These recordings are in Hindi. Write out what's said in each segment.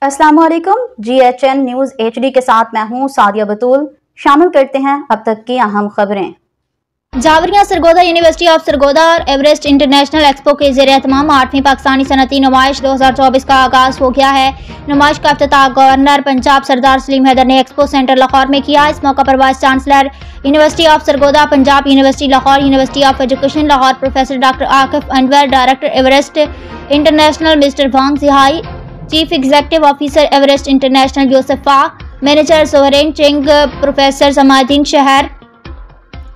अस्सलाम वालेकुम। GHN न्यूज़ HD के साथ मैं हूं सादिया बतूल। शामिल करते हैं अब तक की अहम खबरें। जावरिया सरगोदा यूनिवर्सिटी ऑफ सरगोदा और एवरेस्ट इंटरनेशनल एक्सपो के ज़ेर एहतमाम 8वीं पाकिस्तानी सनती नुमाइश 2024 का आगाज़ हो गया है। नुमाइश का इफ्तिताह गवर्नर पंजाब सरदार सलीम हैदर ने एक्सपो सेंटर लाहौर में किया। इस मौका पर vice chancellor university of Sargodha, Punjab university Lahore, university of education Lahore professor doctor Akif Anwar, director Everest international mister Wang Jihai, chief executive officer Everest international Yousafa, manager Sohren Ching, professor Samauddin Shahar,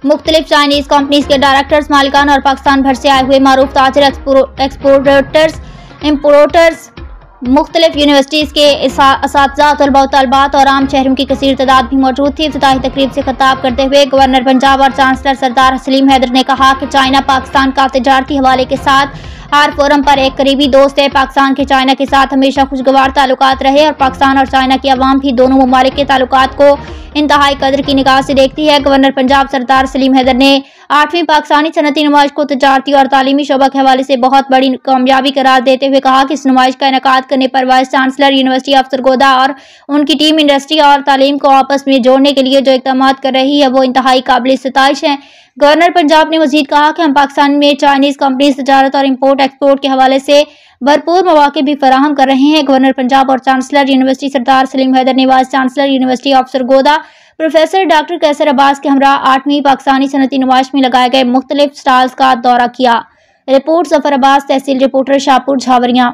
मुख्तलिफ चाइनीज कंपनीज के डायरेक्टर्स, मालिकान और पाकिस्तान भर से आए हुए मारूफ ताजिर, एक्सपोर्टर्स, इम्पोर्टर्स, मुख्तलिफ यूनिवर्सिटीज़ के असातिज़ा, तलबा व तलबात और आम शहरों की कसीर तादाद भी मौजूद थी। इफ्तिताही तकरीब से खिताब करते हुए गवर्नर पंजाब और चांसलर सरदार सलीम हैदर ने कहा कि चाइना पाकिस्तान का तिजारती हवाले के साथ हर फोरम पर एक करीबी दोस्त है। पाकिस्तान के चाइना के साथ हमेशा खुशगवार ताल्लुकात रहे और पाकिस्तान और चाइना की अवाम भी दोनों ममालिक के ताल्लुकात को इंतहाई कदर की निगाह से देखती है। गवर्नर पंजाब सरदार सलीम हैदर ने 8वीं पाकिस्तानी सनती नुमाइश को तजारती और तालीमी शोबा के हवाले से बहुत बड़ी कामयाबी करार देते हुए कहा कि इस नुमाइश का इनेकाद करने पर vice chancellor university of Sargodha और उनकी टीम इंडस्ट्री और तालीम को आपस में जोड़ने के लिए जो इक़दाम कर रही है वो इंतहाई काबिल सताइश है। गवर्नर पंजाब ने मजीद कहा कि हम पाकिस्तान में चाइनीज कंपनीज तजारत और इम्पोर्ट एक्सपोर्ट के हवाले से भरपूर मौके भी फराहम कर रहे हैं। गवर्नर पंजाब और चांसलर यूनिवर्सिटी सरदार सलीम हैदर ने vice chancellor university of Sargodha professor doctor Qaiser Abbas के हमरा 8वीं पाकिस्तानी सनती नुमाइश में लगाए गए मुख्तलिफ स्टॉल्स का दौरा किया। रिपोर्ट जफर अब्बास, तहसील रिपोर्टर शाहपुर, झावरिया।